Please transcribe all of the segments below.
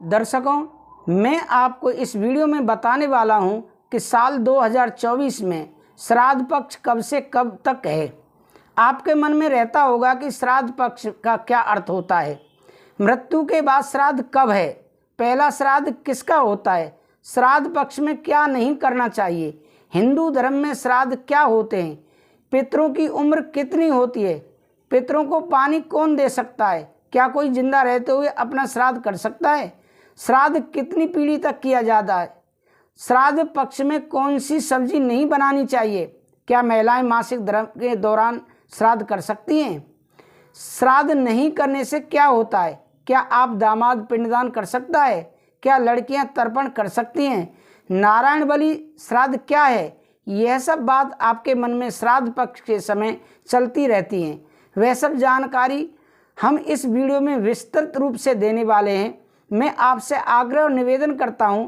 दर्शकों, मैं आपको इस वीडियो में बताने वाला हूं कि साल 2024 में श्राद्ध पक्ष कब से कब तक है। आपके मन में रहता होगा कि श्राद्ध पक्ष का क्या अर्थ होता है, मृत्यु के बाद श्राद्ध कब है, पहला श्राद्ध किसका होता है, श्राद्ध पक्ष में क्या नहीं करना चाहिए, हिंदू धर्म में श्राद्ध क्या होते हैं, पितरों की उम्र कितनी होती है, पितरों को पानी कौन दे सकता है, क्या कोई जिंदा रहते हुए अपना श्राद्ध कर सकता है, श्राद्ध कितनी पीढ़ी तक किया जाता है, श्राद्ध पक्ष में कौन सी सब्जी नहीं बनानी चाहिए, क्या महिलाएं मासिक धर्म के दौरान श्राद्ध कर सकती हैं, श्राद्ध नहीं करने से क्या होता है, क्या आप दामाद पिंडदान कर सकता है, क्या लड़कियां तर्पण कर सकती हैं, नारायण बलि श्राद्ध क्या है। यह सब बात आपके मन में श्राद्ध पक्ष के समय चलती रहती हैं। वह सब जानकारी हम इस वीडियो में विस्तृत रूप से देने वाले हैं। मैं आपसे आग्रह और निवेदन करता हूं,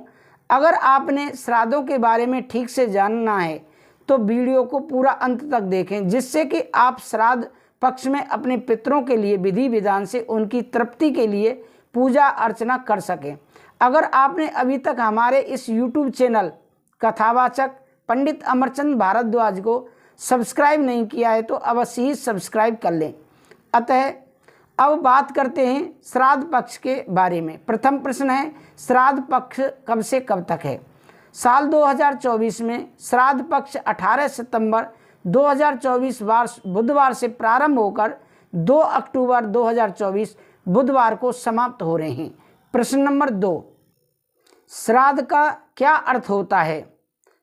अगर आपने श्राद्धों के बारे में ठीक से जानना है तो वीडियो को पूरा अंत तक देखें, जिससे कि आप श्राद्ध पक्ष में अपने पितरों के लिए विधि विधान से उनकी तृप्ति के लिए पूजा अर्चना कर सकें। अगर आपने अभी तक हमारे इस YouTube चैनल कथावाचक पंडित अमरचंद भारद्वाज को सब्सक्राइब नहीं किया है तो अवश्य ही सब्सक्राइब कर लें। अतः अब बात करते हैं श्राद्ध पक्ष के बारे में। प्रथम प्रश्न है, श्राद्ध पक्ष कब से कब तक है। साल 2024 में श्राद्ध पक्ष 18 सितंबर 2024 बुधवार से प्रारंभ होकर 2 अक्टूबर 2024 बुधवार को समाप्त हो रहे हैं। प्रश्न नंबर 2, श्राद्ध का क्या अर्थ होता है।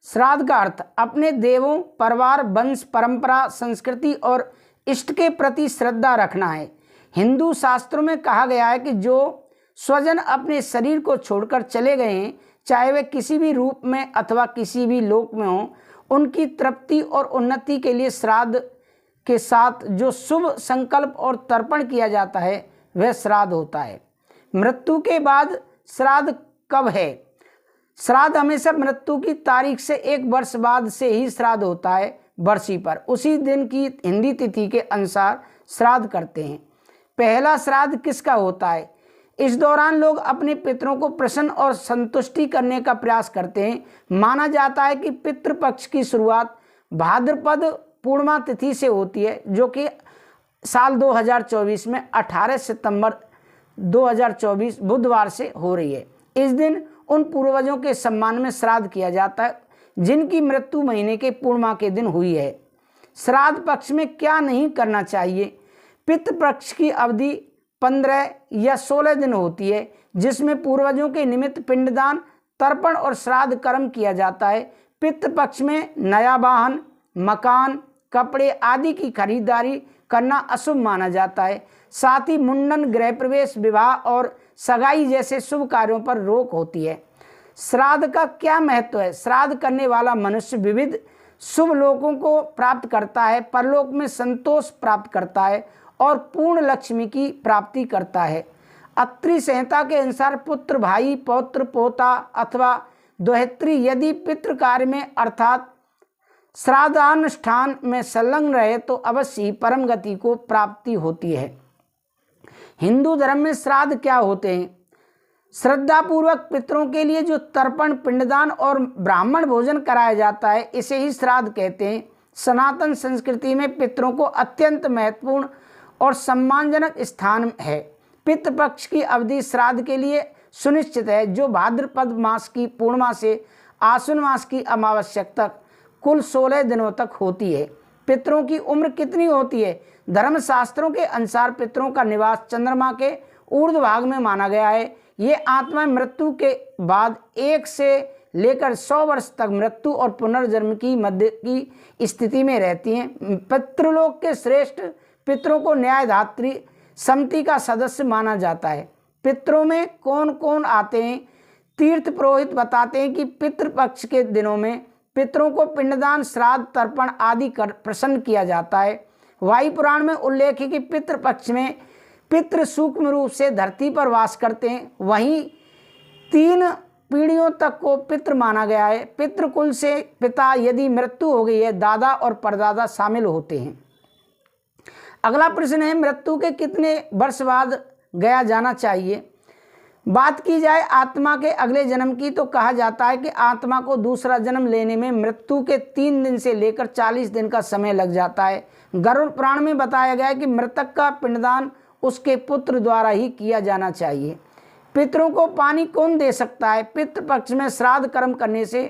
श्राद्ध का अर्थ अपने देवों, परिवार, वंश, परंपरा, संस्कृति और इष्ट के प्रति श्रद्धा रखना है। हिंदू शास्त्रों में कहा गया है कि जो स्वजन अपने शरीर को छोड़कर चले गए हैं, चाहे वे किसी भी रूप में अथवा किसी भी लोक में हों, उनकी तृप्ति और उन्नति के लिए श्राद्ध के साथ जो शुभ संकल्प और तर्पण किया जाता है वह श्राद्ध होता है। मृत्यु के बाद श्राद्ध कब है। श्राद्ध हमेशा मृत्यु की तारीख से 1 वर्ष बाद से ही श्राद्ध होता है। बरसी पर उसी दिन की हिंदी तिथि के अनुसार श्राद्ध करते हैं। पहला श्राद्ध किसका होता है। इस दौरान लोग अपने पितरों को प्रसन्न और संतुष्टि करने का प्रयास करते हैं। माना जाता है कि पितृपक्ष की शुरुआत भाद्रपद पूर्णिमा तिथि से होती है, जो कि साल 2024 में 18 सितंबर 2024 बुधवार से हो रही है। इस दिन उन पूर्वजों के सम्मान में श्राद्ध किया जाता है जिनकी मृत्यु महीने के पूर्णिमा के दिन हुई है। श्राद्ध पक्ष में क्या नहीं करना चाहिए। पितृपक्ष की अवधि 15 या 16 दिन होती है, जिसमें पूर्वजों के निमित्त पिंडदान, तर्पण और श्राद्ध कर्म किया जाता है। पितृपक्ष में नया वाहन, मकान, कपड़े आदि की खरीदारी करना अशुभ माना जाता है। साथ ही मुंडन, गृह प्रवेश, विवाह और सगाई जैसे शुभ कार्यों पर रोक होती है। श्राद्ध का क्या महत्व है। श्राद्ध करने वाला मनुष्य विविध शुभ लोकों को प्राप्त करता है, परलोक में संतोष प्राप्त करता है और पूर्ण लक्ष्मी की प्राप्ति करता है। अत्रि संहिता के अनुसार पुत्र, भाई, पौत्र, पोता अथवा दोहित्री यदि पितृ कार्य में अर्थात श्राद्धानुष्ठान में संलग्न रहे तो अवश्य ही परम गति को प्राप्ति होती है। हिंदू धर्म में श्राद्ध क्या होते हैं। श्रद्धापूर्वक पितरों के लिए जो तर्पण, पिंडदान और ब्राह्मण भोजन कराया जाता है, इसे ही श्राद्ध कहते हैं। सनातन संस्कृति में पितरों को अत्यंत महत्वपूर्ण और सम्मानजनक स्थान है। पितृपक्ष की अवधि श्राद्ध के लिए सुनिश्चित है, जो भाद्रपद मास की पूर्णिमा से आश्विन मास की अमावस्या तक कुल 16 दिनों तक होती है। पितरों की उम्र कितनी होती है। धर्मशास्त्रों के अनुसार पितरों का निवास चंद्रमा के ऊर्ध्व भाग में माना गया है। ये आत्मा मृत्यु के बाद 1 से लेकर 100 वर्ष तक मृत्यु और पुनर्जन्म की मध्य की स्थिति में रहती हैं। पितृलोक के श्रेष्ठ पितरों को न्यायधात्री समिति का सदस्य माना जाता है। पितरों में कौन कौन आते हैं। तीर्थ पुरोहित बताते हैं कि पितृपक्ष के दिनों में पितरों को पिंडदान, श्राद्ध, तर्पण आदि कर प्रसन्न किया जाता है। वायु पुराण में उल्लेख है कि पितृपक्ष में पितृ सूक्ष्म रूप से धरती पर वास करते हैं। वहीं 3 पीढ़ियों तक को पितृ माना गया है। पितृकुल से पिता यदि मृत्यु हो गई है, दादा और परदादा शामिल होते हैं। अगला प्रश्न है, मृत्यु के कितने वर्ष बाद गया जाना चाहिए। बात की जाए आत्मा के अगले जन्म की तो कहा जाता है कि आत्मा को दूसरा जन्म लेने में मृत्यु के 3 दिन से लेकर 40 दिन का समय लग जाता है। गरुड़ पुराण में बताया गया है कि मृतक का पिंडदान उसके पुत्र द्वारा ही किया जाना चाहिए। पितरों को पानी कौन दे सकता है? पितृपक्ष में श्राद्ध कर्म करने से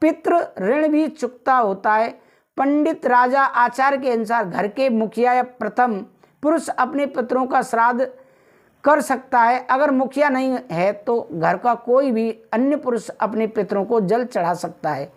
पितृ ऋण भी चुकता होता है। पंडित राजा आचार्य के अनुसार घर के मुखिया या प्रथम पुरुष अपने पितरों का श्राद्ध कर सकता है। अगर मुखिया नहीं है तो घर का कोई भी अन्य पुरुष अपने पितरों को जल चढ़ा सकता है।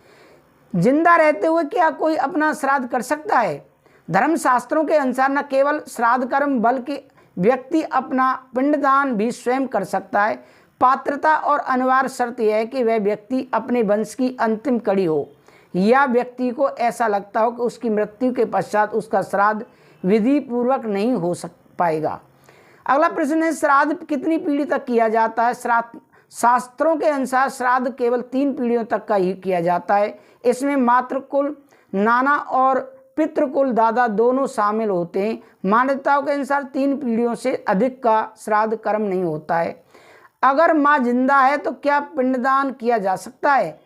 जिंदा रहते हुए क्या कोई अपना श्राद्ध कर सकता है? धर्मशास्त्रों के अनुसार न केवल श्राद्ध कर्म बल्कि व्यक्ति अपना पिंडदान भी स्वयं कर सकता है। पात्रता और अनिवार्य शर्त यह है कि वह व्यक्ति अपने वंश की अंतिम कड़ी हो या व्यक्ति को ऐसा लगता हो कि उसकी मृत्यु के पश्चात उसका श्राद्ध विधि पूर्वक नहीं हो पाएगा। अगला प्रश्न है, श्राद्ध कितनी पीढ़ी तक किया जाता है? श्राद्ध शास्त्रों के अनुसार श्राद्ध केवल 3 पीढ़ियों तक का ही किया जाता है। इसमें मातृकुल नाना और पितृकुल दादा दोनों शामिल होते हैं। मान्यताओं के अनुसार 3 पीढ़ियों से अधिक का श्राद्ध कर्म नहीं होता है। अगर माँ जिंदा है तो क्या पिंडदान किया जा सकता है?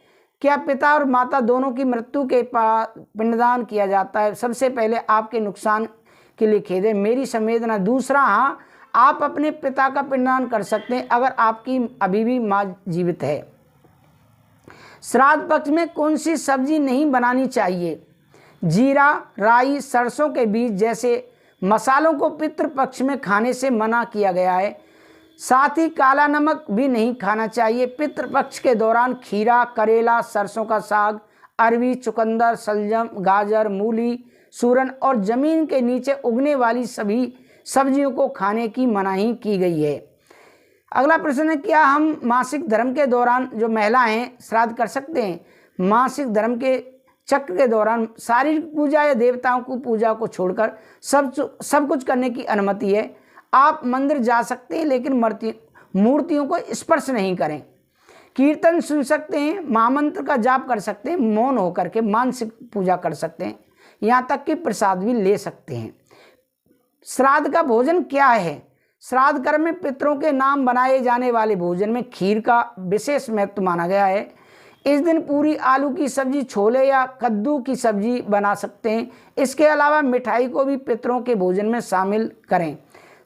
क्या पिता और माता दोनों की मृत्यु के पिंडदान किया जाता है? सबसे पहले आपके नुकसान के लिए खेद है, मेरी संवेदना। दूसरा, हाँ, आप अपने पिता का पिंडदान कर सकते हैं अगर आपकी अभी भी माँ जीवित है। श्राद्ध पक्ष में कौन सी सब्जी नहीं बनानी चाहिए? जीरा, राई, सरसों के बीज जैसे मसालों को पितृपक्ष में खाने से मना किया गया है। साथ ही काला नमक भी नहीं खाना चाहिए। पितृपक्ष के दौरान खीरा, करेला, सरसों का साग, अरवी, चुकंदर, सलजम, गाजर, मूली, सूरन और जमीन के नीचे उगने वाली सभी सब्जियों को खाने की मनाही की गई है। अगला प्रश्न है, क्या हम मासिक धर्म के दौरान जो महिलाएं श्राद्ध कर सकते हैं? मासिक धर्म के चक्र के दौरान शारीरिक पूजा या देवताओं की पूजा को छोड़कर सब कुछ करने की अनुमति है। आप मंदिर जा सकते हैं लेकिन मूर्तियों को स्पर्श नहीं करें। कीर्तन सुन सकते हैं, महामंत्र का जाप कर सकते हैं, मौन होकर के मानसिक पूजा कर सकते हैं, यहाँ तक कि प्रसाद भी ले सकते हैं। श्राद्ध का भोजन क्या है? श्राद्ध कर्म में पितरों के नाम बनाए जाने वाले भोजन में खीर का विशेष महत्व माना गया है। इस दिन पूरी, आलू की सब्जी, छोले या कद्दू की सब्जी बना सकते हैं। इसके अलावा मिठाई को भी पितरों के भोजन में शामिल करें।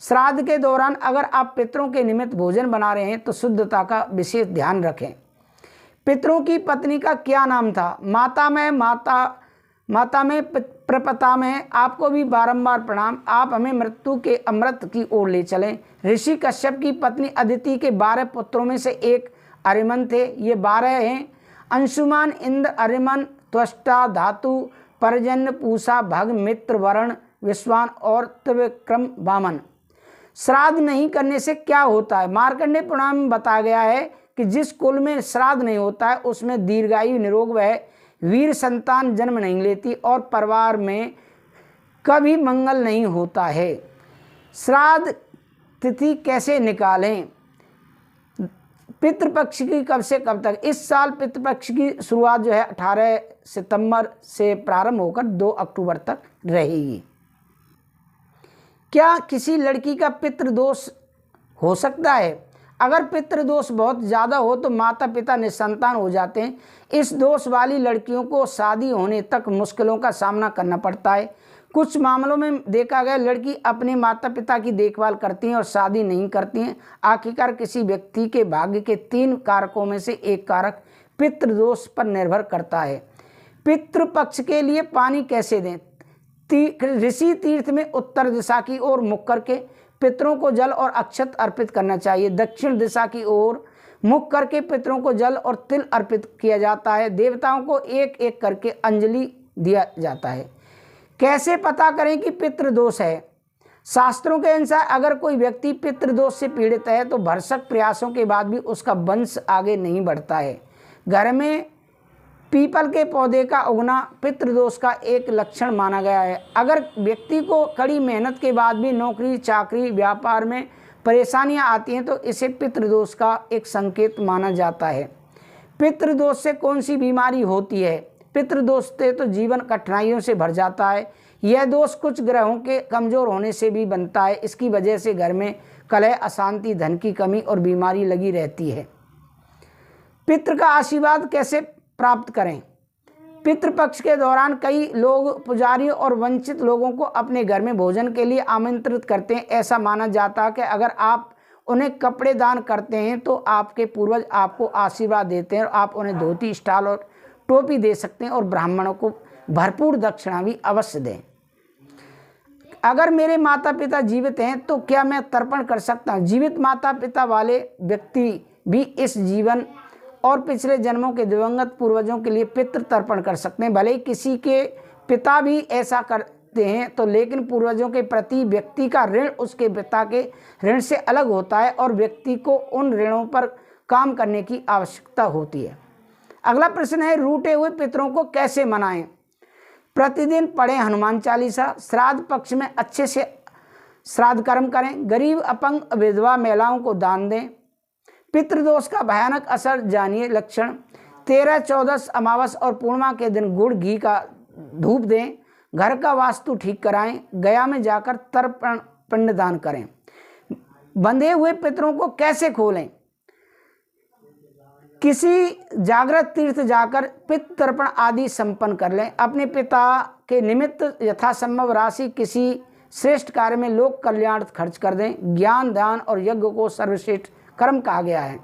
श्राद्ध के दौरान अगर आप पितरों के निमित्त भोजन बना रहे हैं तो शुद्धता का विशेष ध्यान रखें। पितरों की पत्नी का क्या नाम था? माता में प्रपता में। आपको भी बारंबार प्रणाम। आप हमें मृत्यु के अमृत की ओर ले चलें। ऋषि कश्यप की पत्नी अदिति के 12 पुत्रों में से एक अरिमन थे। ये 12 हैं: अंशुमान, इंद्र, अरिमन, त्वष्टा, धातु, पर्जन्य, पूषा, भग, मित्र, वरुण, विश्वान और त्रिविक्रम, वामन। श्राद्ध नहीं करने से क्या होता है? मार्कंडेय पुराण में बताया गया है कि जिस कुल में श्राद्ध नहीं होता है उसमें दीर्घायु, निरोग व वीर संतान जन्म नहीं लेती और परिवार में कभी मंगल नहीं होता है। श्राद्ध तिथि कैसे निकालें? पितृपक्ष की कब से कब तक? इस साल पितृपक्ष की शुरुआत जो है 18 सितंबर से प्रारंभ होकर 2 अक्टूबर तक रहेगी। क्या किसी लड़की का पितृदोष हो सकता है? अगर पितृदोष बहुत ज़्यादा हो तो माता पिता निसंतान हो जाते हैं। इस दोष वाली लड़कियों को शादी होने तक मुश्किलों का सामना करना पड़ता है। कुछ मामलों में देखा गया लड़की अपने माता पिता की देखभाल करती हैं और शादी नहीं करती हैं। आखिरकार किसी व्यक्ति के भाग्य के 3 कारकों में से एक कारक पितृदोष पर निर्भर करता है। पितृपक्ष के लिए पानी कैसे दें? ऋषि तीर्थ में उत्तर दिशा की ओर मुख करके पितरों को जल और अक्षत अर्पित करना चाहिए। दक्षिण दिशा की ओर मुख करके पितरों को जल और तिल अर्पित किया जाता है। देवताओं को एक एक करके अंजलि दिया जाता है। कैसे पता करें कि पितृदोष है? शास्त्रों के अनुसार अगर कोई व्यक्ति पितृदोष से पीड़ित है तो भरसक प्रयासों के बाद भी उसका वंश आगे नहीं बढ़ता है। घर में पीपल के पौधे का उगना पितृदोष का एक लक्षण माना गया है। अगर व्यक्ति को कड़ी मेहनत के बाद भी नौकरी, चाकरी, व्यापार में परेशानियां आती हैं तो इसे पितृदोष का एक संकेत माना जाता है। पितृदोष से कौन सी बीमारी होती है? पितृदोष से तो जीवन कठिनाइयों से भर जाता है। यह दोष कुछ ग्रहों के कमज़ोर होने से भी बनता है। इसकी वजह से घर में कलह, अशांति, धन की कमी और बीमारी लगी रहती है। पितृ का आशीर्वाद कैसे प्राप्त करें? पितृपक्ष के दौरान कई लोग पुजारियों और वंचित लोगों को अपने घर में भोजन के लिए आमंत्रित करते हैं। ऐसा माना जाता है कि अगर आप उन्हें कपड़े दान करते हैं तो आपके पूर्वज आपको आशीर्वाद देते हैं और आप उन्हें धोती, स्टाल और टोपी दे सकते हैं और ब्राह्मणों को भरपूर दक्षिणा भी अवश्य दें। अगर मेरे माता पिता जीवित हैं तो क्या मैं तर्पण कर सकता हूँ? जीवित माता पिता वाले व्यक्ति भी इस जीवन और पिछले जन्मों के दिवंगत पूर्वजों के लिए पितृ तर्पण कर सकते हैं। भले ही किसी के पिता भी ऐसा करते हैं तो लेकिन पूर्वजों के प्रति व्यक्ति का ऋण उसके पिता के ऋण से अलग होता है और व्यक्ति को उन ऋणों पर काम करने की आवश्यकता होती है। अगला प्रश्न है, रूठे हुए पितरों को कैसे मनाएं? प्रतिदिन पढ़ें हनुमान चालीसा। श्राद्ध पक्ष में अच्छे से श्राद्ध कर्म करें। गरीब, अपंग, विधवा महिलाओं को दान दें। पितृदोष का भयानक असर जानिए। लक्षण: 13, 14, अमावस और पूर्णिमा के दिन गुड़ घी का धूप दें। घर का वास्तु ठीक कराएं। गया में जाकर तर्पण पिंडदान करें। बंधे हुए पितरों को कैसे खोलें? किसी जागृत तीर्थ जाकर पितृ तर्पण आदि संपन्न कर लें। अपने पिता के निमित्त यथासंभव राशि किसी श्रेष्ठ कार्य में लोक कल्याण खर्च कर दें। ज्ञान, दान और यज्ञ को सर्वश्रेष्ठ कर्म कहा गया है।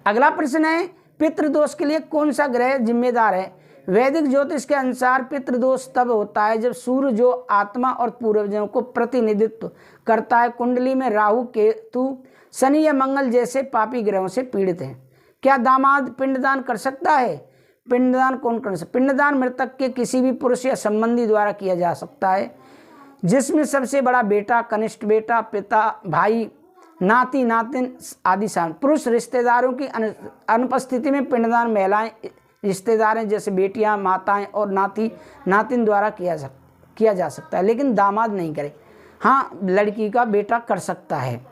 अगला प्रश्न है, पितृदोष के लिए कौन सा ग्रह जिम्मेदार है? वैदिक ज्योतिष के अनुसार पितृदोष तब होता है जब सूर्य, जो आत्मा और पूर्वजों को प्रतिनिधित्व करता है, कुंडली में राहु, केतु, शनि या मंगल जैसे पापी ग्रहों से पीड़ित है। क्या दामाद पिंडदान कर सकता है? पिंडदान कौन कर सकता है? पिंडदान मृतक के किसी भी पुरुष या संबंधी द्वारा किया जा सकता है, जिसमें सबसे बड़ा बेटा, कनिष्ठ बेटा, पिता, भाई, नाती, नातिन आदि शामिल। पुरुष रिश्तेदारों की अनुपस्थिति में पिंडदान महिलाएं रिश्तेदारें जैसे बेटियां, माताएं और नाती, नातिन द्वारा किया जा सकता है, लेकिन दामाद नहीं करे। हाँ, लड़की का बेटा कर सकता है।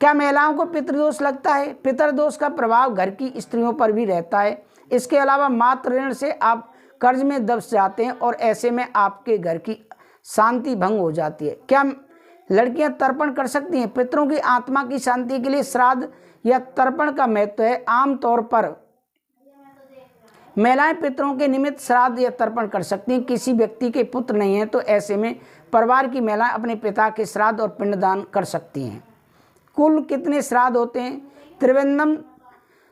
क्या महिलाओं को पितृदोष लगता है? पितृदोष का प्रभाव घर की स्त्रियों पर भी रहता है। इसके अलावा मातृ ऋण से आप कर्ज में दब जाते हैं और ऐसे में आपके घर की शांति भंग हो जाती है। क्या लड़कियां तर्पण कर सकती हैं? पितरों की आत्मा की शांति के लिए श्राद्ध या तर्पण का महत्व है। आमतौर पर महिलाएं पितरों के निमित्त श्राद्ध या तर्पण कर सकती हैं। किसी व्यक्ति के पुत्र नहीं है तो ऐसे में परिवार की महिलाएं अपने पिता के श्राद्ध और पिंडदान कर सकती हैं। कुल कितने श्राद्ध होते हैं? त्रिवेंद्रम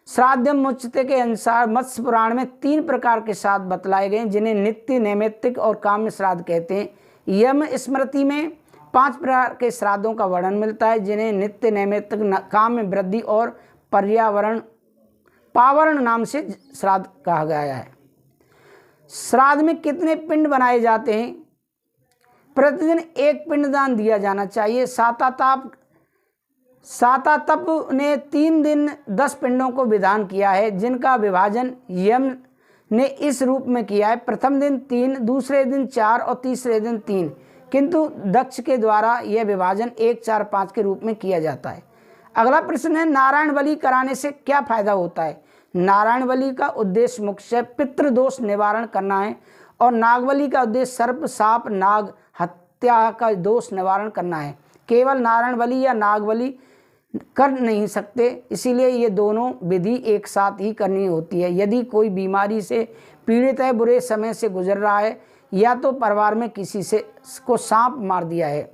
श्राद्धम मुच्यते के अनुसार मत्स्य पुराण में 3 प्रकार के श्राद्ध बतलाए गए, जिन्हें नित्य, नैमित्तिक और काम्य श्राद्ध कहते हैं। यम स्मृति में 5 प्रकार के श्राद्धों का वर्णन मिलता है, जिन्हें नित्य, नैमित्तिक, काम्य, वृद्धि और पर्यावरण पावरण नाम से श्राद्ध कहा गया है। श्राद्ध में कितने पिंड बनाए जाते हैं? प्रतिदिन 1 पिंडदान दिया जाना चाहिए। सातातप ने 3 दिन 10 पिंडों को विधान किया है, जिनका विभाजन यम ने इस रूप में किया है: प्रथम दिन 3, दूसरे दिन 4 और तीसरे दिन 3। किंतु दक्ष के द्वारा यह विभाजन 1, 4, 5 के रूप में किया जाता है। अगला प्रश्न है, नारायण बलि कराने से क्या फायदा होता है? नारायण बलि का उद्देश्य मुख्य पितृदोष निवारण करना है और नागबलि का उद्देश्य सर्प, साप, नाग हत्या का दोष निवारण करना है। केवल नारायण बलि या नाग बलि कर नहीं सकते, इसीलिए ये दोनों विधि एक साथ ही करनी होती है। यदि कोई बीमारी से पीड़ित है, बुरे समय से गुजर रहा है या तो परिवार में किसी से को सांप मार दिया है।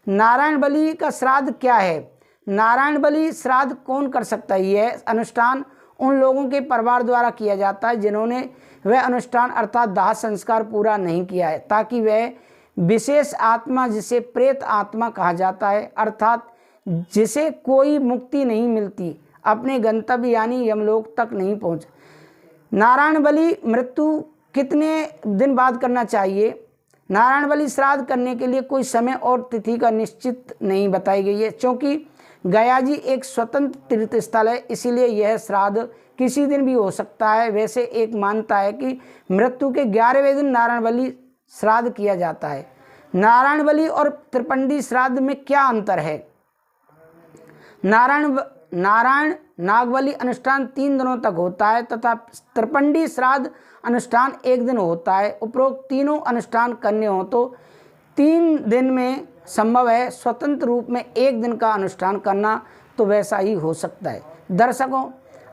नारायण बलि का श्राद्ध क्या है? नारायण बलि श्राद्ध कौन कर सकता है? यह अनुष्ठान उन लोगों के परिवार द्वारा किया जाता है जिन्होंने वह अनुष्ठान अर्थात दाह संस्कार पूरा नहीं किया है, ताकि वह विशेष आत्मा, जिसे प्रेत आत्मा कहा जाता है, अर्थात जिसे कोई मुक्ति नहीं मिलती, अपने गंतव्य यानी यमलोक तक नहीं पहुँच। नारायण बलि मृत्यु कितने दिन बाद करना चाहिए? नारायण बलि श्राद्ध करने के लिए कोई समय और तिथि का निश्चित नहीं बताई गई है। क्योंकि गया जी एक स्वतंत्र तीर्थ स्थल है, इसीलिए यह श्राद्ध किसी दिन भी हो सकता है। वैसे एक मानता है कि मृत्यु के 11वें दिन नारायण बलि श्राद्ध किया जाता है। नारायण बलि और त्रिपंडी श्राद्ध में क्या अंतर है? नारायण नागबलि अनुष्ठान 3 दिनों तक होता है तथा त्रिपंडी श्राद्ध अनुष्ठान 1 दिन होता है। उपरोक्त तीनों अनुष्ठान करने हो तो 3 दिन में संभव है स्वतंत्र रूप में एक दिन का अनुष्ठान करना तो वैसा ही हो सकता है। दर्शकों,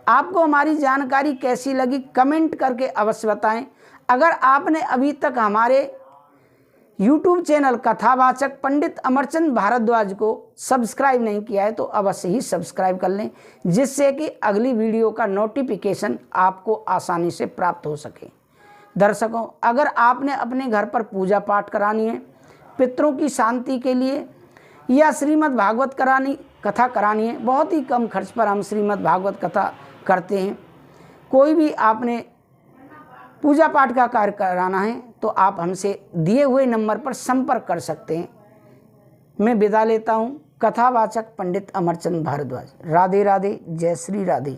आपको हमारी जानकारी कैसी लगी कमेंट करके अवश्य बताएं। अगर आपने अभी तक हमारे YouTube चैनल कथावाचक पंडित अमरचंद भारद्वाज को सब्सक्राइब नहीं किया है तो अवश्य ही सब्सक्राइब कर लें, जिससे कि अगली वीडियो का नोटिफिकेशन आपको आसानी से प्राप्त हो सके। दर्शकों, अगर आपने अपने घर पर पूजा पाठ करानी है, पितरों की शांति के लिए या श्रीमद् भागवत कथा करानी है, बहुत ही कम खर्च पर हम श्रीमद् भागवत कथा करते हैं। कोई भी आपने पूजा पाठ का कार्य कराना है तो आप हमसे दिए हुए नंबर पर संपर्क कर सकते हैं। मैं विदा लेता हूँ। कथावाचक पंडित अमरचंद भारद्वाज। राधे राधे, जय श्री राधे।